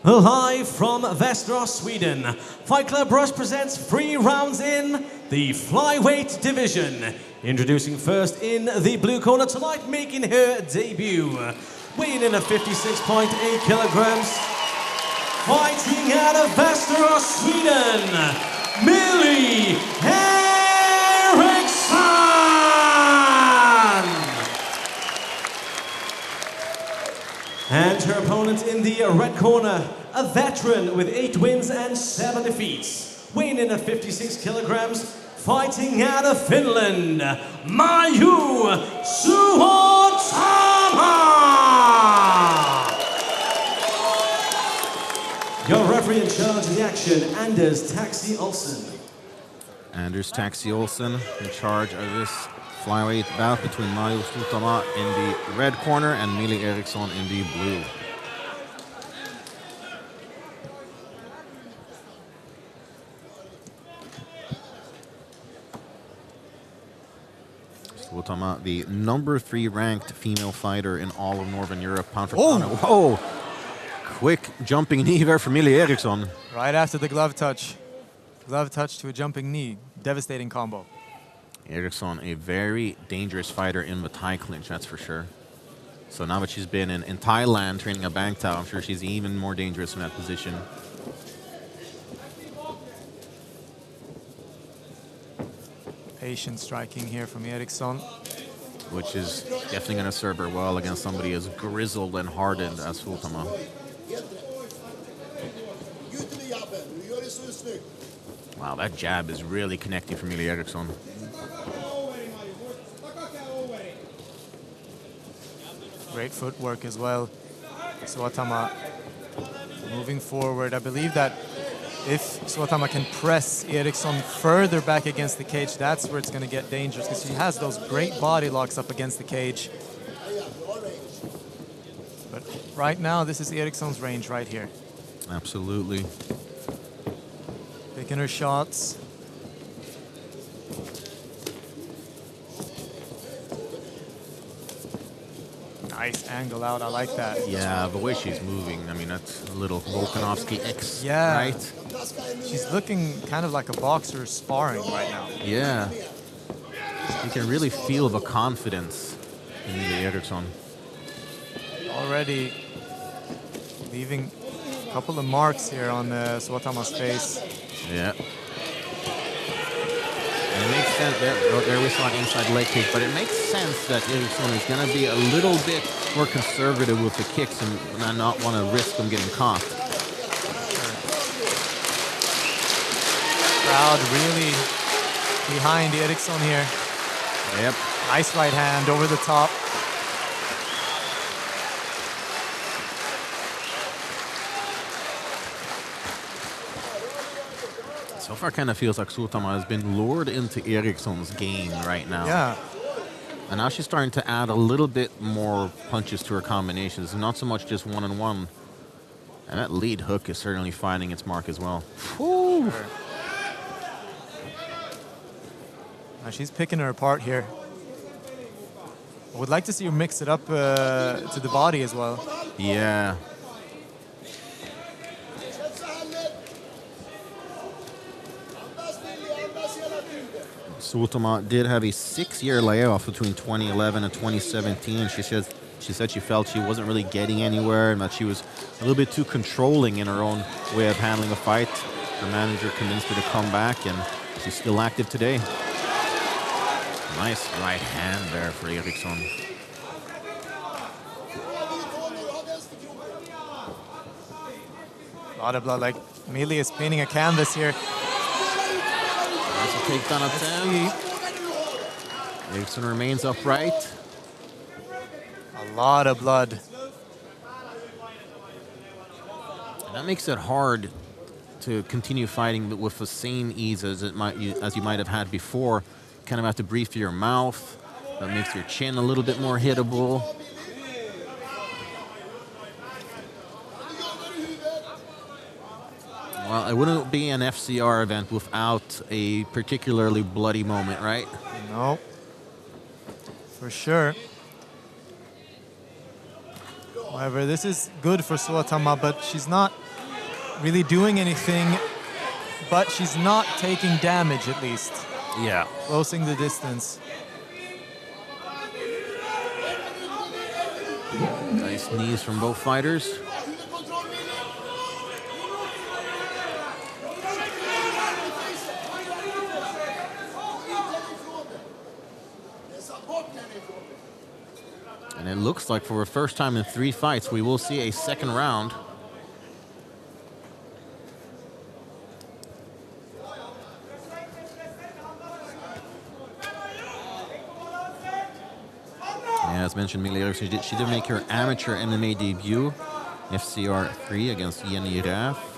Live from Västerås, Sweden, Fight Club Rush presents 3 rounds in the flyweight division. Introducing first in the blue corner tonight, making her debut, weighing in at 56.8 kilograms, fighting out of Västerås, Sweden, Millie Eriksson! And her opponent in the red corner, a veteran with 8 wins and 7 defeats, weighing in at 56 kilograms, fighting out of Finland, Maiju Suotama! Your referee in charge of the action, Anders Taxi Olsen. Anders Taxi Olsen in charge of this flyweight bout between Maiju Suotama in the red corner and Millie Eriksson in the blue. Suotama, the number 3 ranked female fighter in all of Northern Europe, pound for pound. Whoa! Quick jumping knee there for Millie Eriksson. Right after the glove touch. Glove touch to a jumping knee. Devastating combo. Eriksson, a very dangerous fighter in the Thai clinch, that's for sure. So now that she's been in Thailand training at Bangtao, I'm sure she's even more dangerous in that position. Patient striking here from Eriksson. Which is definitely going to serve her well against somebody as grizzled and hardened as Suotama. Wow, that jab is really connecting for Millie Eriksson. Great footwork as well. Suotama moving forward. I believe that if Suotama can press Eriksson further back against the cage, that's where it's going to get dangerous, because she has those great body locks up against the cage. But right now, this is Eriksson's range right here. Absolutely. Picking her shots. Nice angle out, I like that. Yeah, the way she's moving, I mean, that's a little Volkanovski-esque, yeah, right? She's looking kind of like a boxer sparring right now. Yeah. You can really feel the confidence in Millie Eriksson. Already leaving a couple of marks here on Suotama's face. Yeah. And it makes sense, there we saw an inside leg kick, but it makes sense that Eriksson is going to be a little bit more conservative with the kicks and not want to risk them getting caught. Crowd really behind Eriksson here. Yep. Nice right hand over the top. So far, kind of feels like Suotama has been lured into Eriksson's game right now. Yeah. And now she's starting to add a little bit more punches to her combinations, not so much just one-on-one. And that lead hook is certainly finding its mark as well. Whew. Now she's picking her apart here. I would like to see her mix it up to the body as well. Yeah. Suotama did have a 6-year layoff between 2011 and 2017. She said she felt she wasn't really getting anywhere and that she was a little bit too controlling in her own way of handling a fight. Her manager convinced her to come back, and she's still active today. Nice right hand there for Eriksson. A lot of blood, like Millie is painting a canvas here. That's a takedown attempt. Eriksson remains upright. A lot of blood. And that makes it hard to continue fighting with the same ease as you might have had before. Kind of have to breathe through your mouth. That makes your chin a little bit more hittable. Well, it wouldn't be an FCR event without a particularly bloody moment, right? No, for sure. However, this is good for Suotama, but she's not really doing anything, but she's not taking damage at least. Yeah. Closing the distance. Nice knees from both fighters. And it looks like for the first time in 3 fights, we will see a second round. And as mentioned, Millie Eriksson, she did make her amateur MMA debut, FCR 3 against Jenny Raff.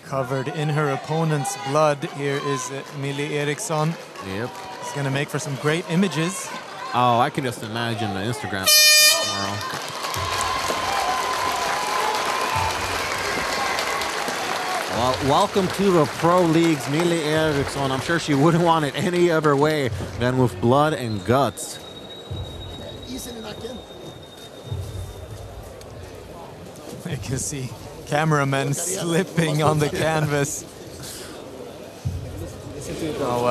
Covered in her opponent's blood. Here is Millie Eriksson. Yep. It's going to make for some great images. Oh, I can just imagine the Instagram tomorrow. Well, welcome to the pro leagues, Millie Eriksson. I'm sure she wouldn't want it any other way than with blood and guts. You can see cameramen slipping on the canvas. Oh,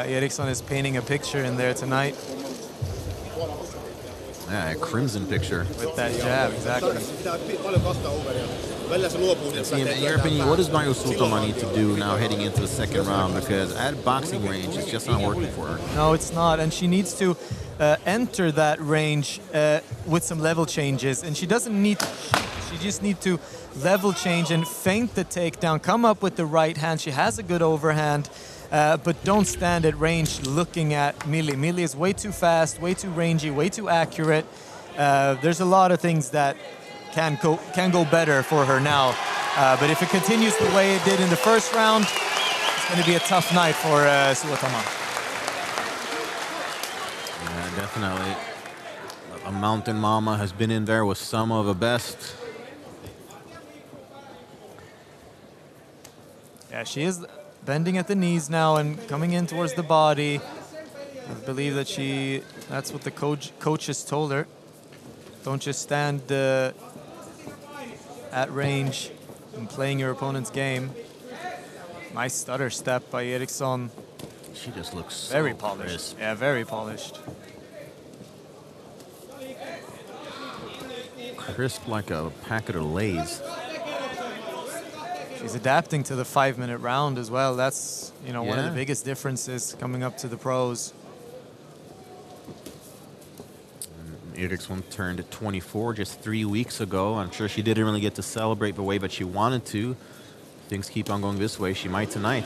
Eriksson is painting a picture in there tonight. Yeah, a crimson picture. With that jab, exactly. In your opinion, what does Maiju Suotama need to do now heading into the second round? Because at boxing range, it's just not working for her. No, it's not. And she needs to enter that range with some level changes. And she doesn't need to shoot. She just needs to level change and feint the takedown, come up with the right hand. She has a good overhand, but don't stand at range looking at Millie. Millie is way too fast, way too rangy, way too accurate. There's a lot of things that can go better for her now. But if it continues the way it did in the first round, it's going to be a tough night for Suotama. Yeah, definitely. A mountain mama has been in there with some of the best. Yeah, she is bending at the knees now and coming in towards the body. I believe that that's what the coach has told her. Don't just stand at range and playing your opponent's game. Nice stutter step by Eriksson. She just looks so very polished. crisp. Yeah, very polished. Crisp like a packet of Lay's. She's adapting to the 5-minute round as well. That's, one of the Yeah. biggest differences coming up to the pros. Eriksson turned 24 just 3 weeks ago. I'm sure she didn't really get to celebrate the way that she wanted to. Things keep on going this way. She might tonight.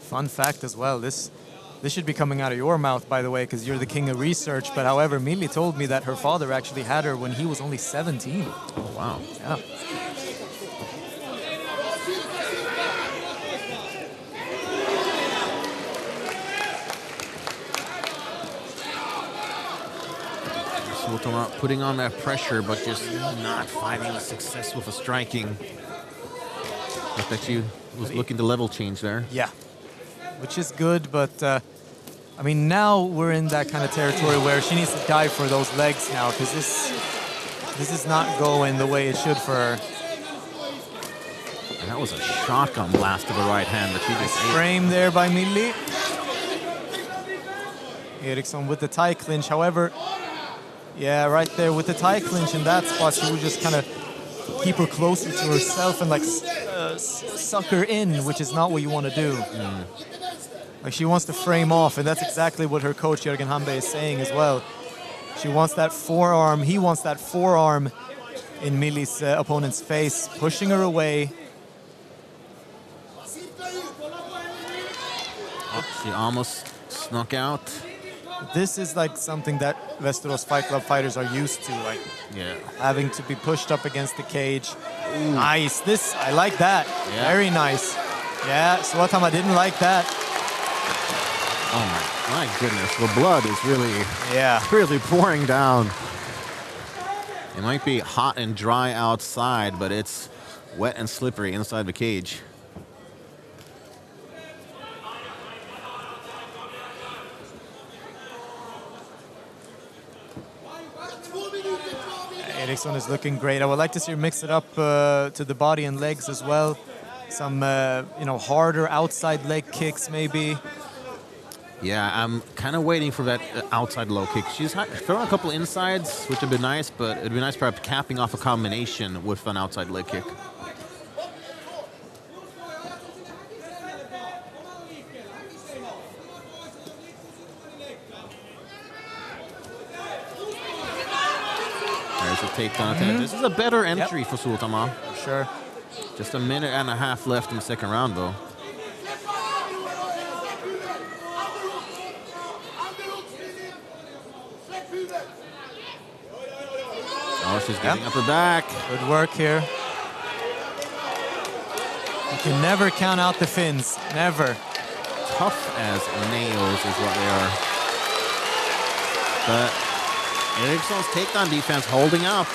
Fun fact as well, this should be coming out of your mouth, by the way, because you're the king of research. But however, Millie told me that her father actually had her when he was only 17. Oh, wow. Yeah. Suotama putting on that pressure, but just not finding the success with the striking. I bet she was looking to level change there. Yeah, which is good, but I mean, now we're in that kind of territory where she needs to dive for those legs now, because this is not going the way it should for her. And that was a shotgun blast to the right hand, but she just ate. Frame there by Millie. Eriksson with the tie clinch, however, yeah, right there with the tie clinch in that spot, she would just kind of keep her closer to herself and like suck her in, which is not what you want to do. Like she wants to frame off, and that's exactly what her coach Jürgen Hambe is saying as well. She wants that forearm, he wants that forearm in Millie's opponent's face, pushing her away. Oh, she almost snuck out. This is like something that Västerås Fight Club fighters are used to, like having to be pushed up against the cage. Ooh. Nice, I like that. Yeah. Very nice. Yeah, Suotama didn't like that. Oh my goodness, the blood is really pouring down. It might be hot and dry outside, but it's wet and slippery inside the cage. Eriksson is looking great. I would like to see her mix it up to the body and legs as well. Some, harder outside leg kicks maybe. Yeah, I'm kind of waiting for that outside low kick. She's thrown a couple insides, which would be nice, but it'd be nice perhaps capping off a combination with an outside leg kick. There's a takedown. This is a better entry for Suotama. Sure. Just a minute and a half left in the second round, though. Oh, she's getting up her back. Good work here. You can never count out the Finns. Never. Tough as nails is what they are. But Eriksson's takedown defense holding up.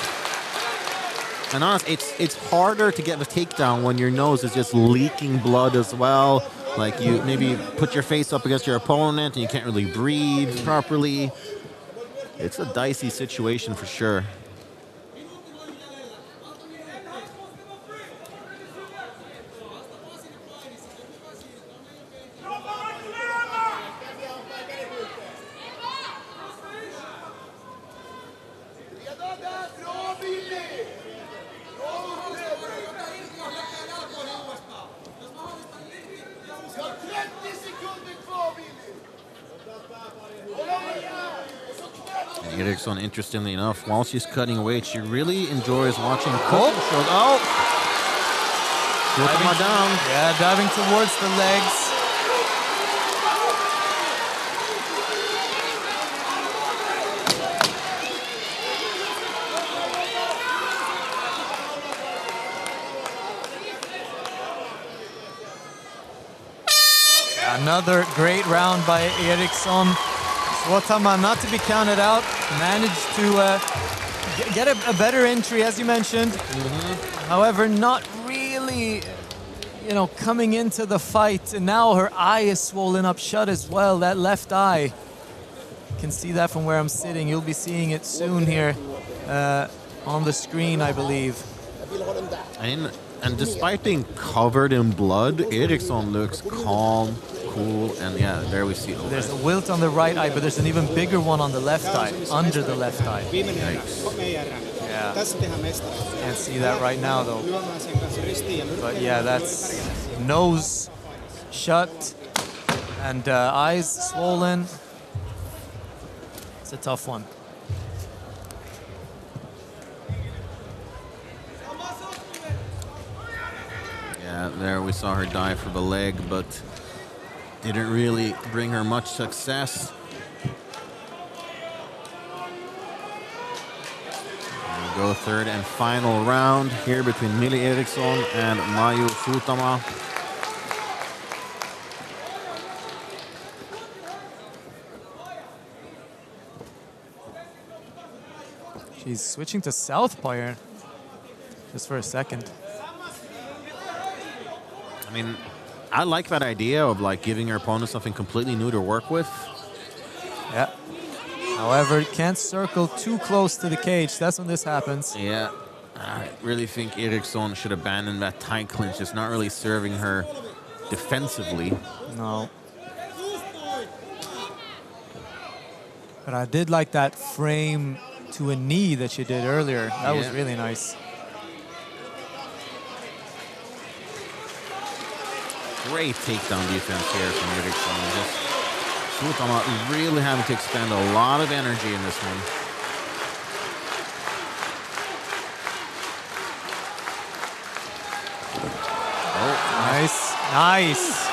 And honestly, it's harder to get the takedown when your nose is just leaking blood as well. Like you maybe put your face up against your opponent and you can't really breathe properly. It's a dicey situation for sure. Eriksson, interestingly enough, while she's cutting weight, she really enjoys watching cooking shows. Oh! Suotama down. Yeah, diving towards the legs. Another great round by Eriksson. Suotama, not to be counted out, managed to get a better entry, as you mentioned. However, not really, coming into the fight. And now her eye is swollen up shut as well, that left eye. You can see that from where I'm sitting. You'll be seeing it soon here on the screen, I believe. And despite being covered in blood, Eriksson looks calm, cool, and yeah, there we see. There's a wilt on the right eye, but there's an even bigger one on the left eye, under the left eye. Yikes. Yeah. Can't see that right now, though. But yeah, that's nose shut and eyes swollen. It's a tough one. Yeah, there we saw her dive for the leg, but didn't really bring her much success. We'll go third and final round here between Millie Eriksson and Maiju Suotama. She's switching to southpaw here, just for a second. I mean, I like that idea of like giving her opponent something completely new to work with. Yeah. However, can't circle too close to the cage. That's when this happens. Yeah. I really think Eriksson should abandon that tight clinch. It's not really serving her defensively. No. But I did like that frame to a knee that she did earlier. That was really nice. Great takedown defense here from Eriksson. Suotama really having to expend a lot of energy in this one. Oh, nice, nice.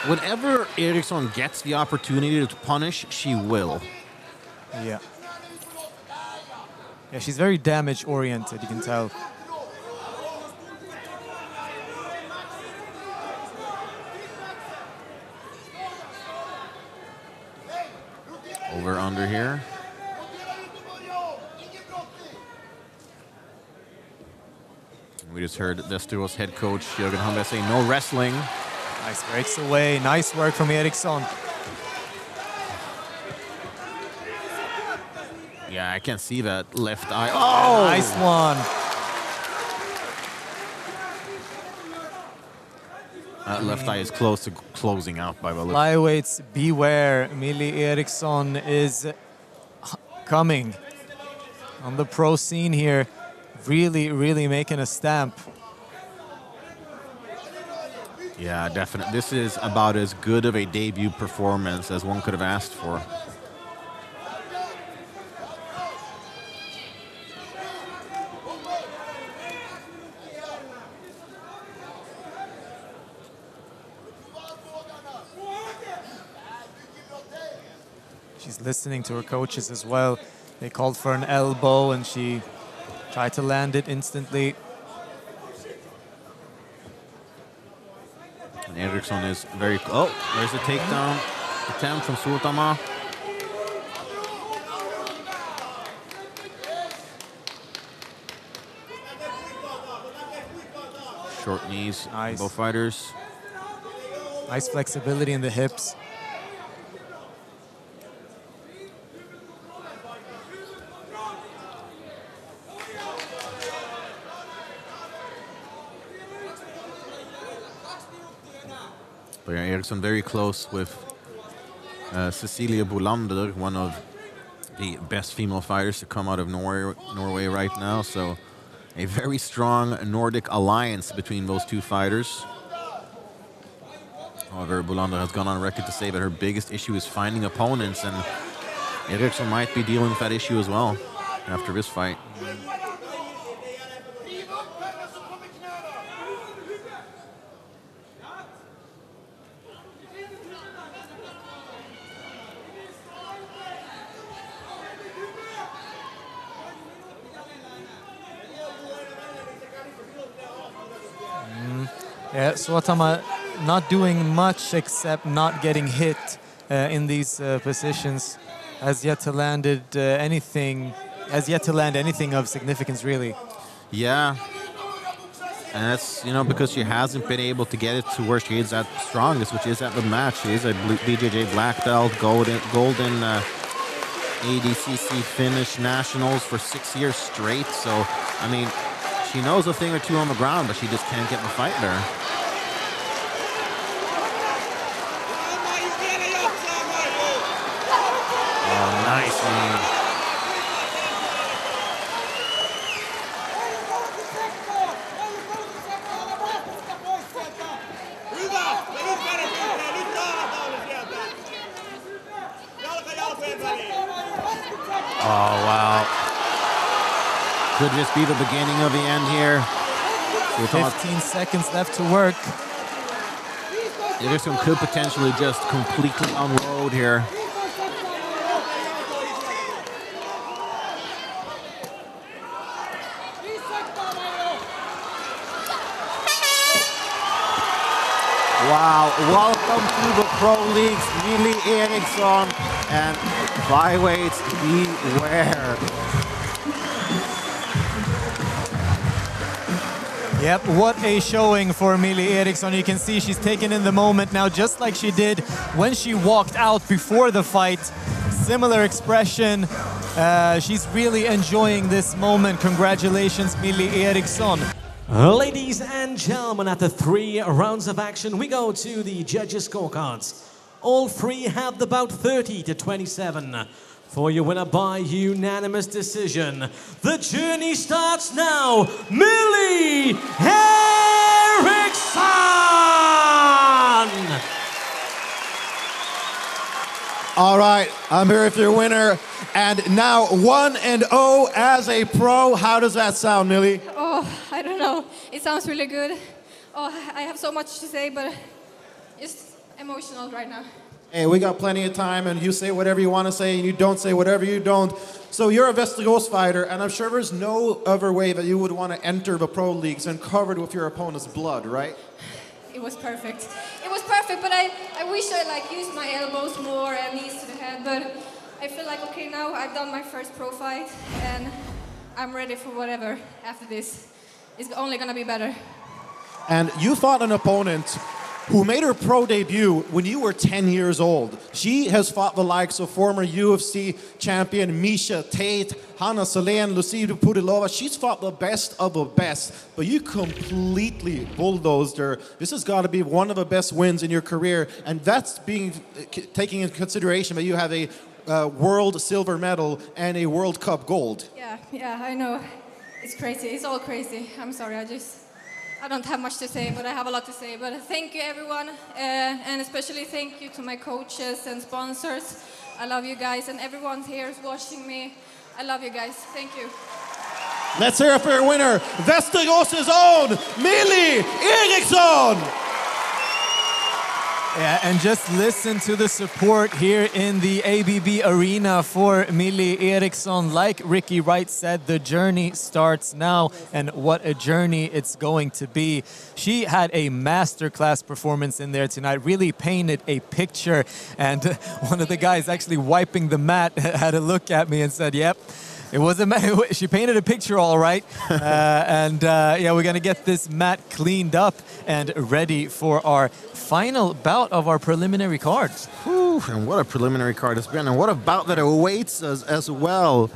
Whenever Eriksson gets the opportunity to punish, she will. Yeah. Yeah, she's very damage-oriented, you can tell. Over under here. We just heard Västerås head coach Jürgen Hamberg say no wrestling. Nice breaks away. Nice work from Eriksson. Yeah, I can see that left eye. Oh! Nice one. That left eye is close to closing out by Valup. Flyweights, beware. Millie Eriksson is coming on the pro scene here. Really, really making a stamp. Yeah, definitely. This is about as good of a debut performance as one could have asked for. She's listening to her coaches as well. They called for an elbow and she tried to land it instantly. And Eriksson is very... Oh, there's a takedown attempt from Suotama. Short knees, Nice. both fighters. Nice flexibility in the hips. But yeah, Eriksson very close with Cecilia Bolander, one of the best female fighters to come out of Norway right now. So a very strong Nordic alliance between those two fighters. However, Bolander has gone on record to say that her biggest issue is finding opponents, and Eriksson might be dealing with that issue as well after this fight. Yeah, Suotama not doing much except not getting hit in these positions. Has yet to land anything of significance, really. Yeah. And that's, you know, because she hasn't been able to get it to where she is at strongest, which is at the match. She is a BJJ black belt, golden ADCC Finnish nationals for 6 years straight. So, I mean, she knows a thing or two on the ground, but she just can't get the fight there. Oh, nice knee. Oh, wow. Could this be the beginning of the end here? 15 seconds left to work. Eriksson could potentially just completely unload here. Wow, welcome to the Pro Leagues, Millie Eriksson, and flyweights beware. Yep, what a showing for Millie Eriksson. You can see she's taken in the moment now, just like she did when she walked out before the fight. Similar expression. She's really enjoying this moment. Congratulations, Millie Eriksson. Ladies and gentlemen, after 3 rounds of action, we go to the judges' scorecards. All three have the bout 30 to 27. For your winner by unanimous decision. The journey starts now. Millie Eriksson! All right, I'm here with your winner. And now 1-0 as a pro. How does that sound, Millie? Oh, I don't know. It sounds really good. Oh, I have so much to say, but just emotional right now. Hey, we got plenty of time, and you say whatever you want to say, and you don't say whatever you don't. So you're a Västerås fighter, and I'm sure there's no other way that you would want to enter the pro leagues and covered with your opponent's blood, right? It was perfect. It was perfect, but I wish I used my elbows more and knees to the head, but I feel like, okay, now I've done my first pro fight, and I'm ready for whatever after this. it's only going to be better. And you fought an opponent who made her pro debut when you were 10 years old. She has fought the likes of former UFC champion Misha Tate, Hanna Selene, Lucia Pudilova. She's fought the best of the best, but you completely bulldozed her. This has got to be one of the best wins in your career, and that's being taking into consideration that you have a world silver medal and a World Cup gold. Yeah, I know. It's crazy. It's all crazy. I'm sorry. I don't have much to say, but I have a lot to say. But thank you, everyone, and especially thank you to my coaches and sponsors. I love you guys, and everyone here is watching me. I love you guys. Thank you. Let's hear it for your winner, Västerås's own Millie Eriksson! Yeah, and just listen to the support here in the ABB Arena for Millie Eriksson. Like Ricky Wright said, the journey starts now, and what a journey it's going to be. She had a masterclass performance in there tonight, really painted a picture, and one of the guys actually wiping the mat had a look at me and said, yep, it was she painted a picture all right. Yeah, we're going to get this mat cleaned up and ready for our final bout of our preliminary cards. Whew, and what a preliminary card it's been, and what a bout that awaits us as well.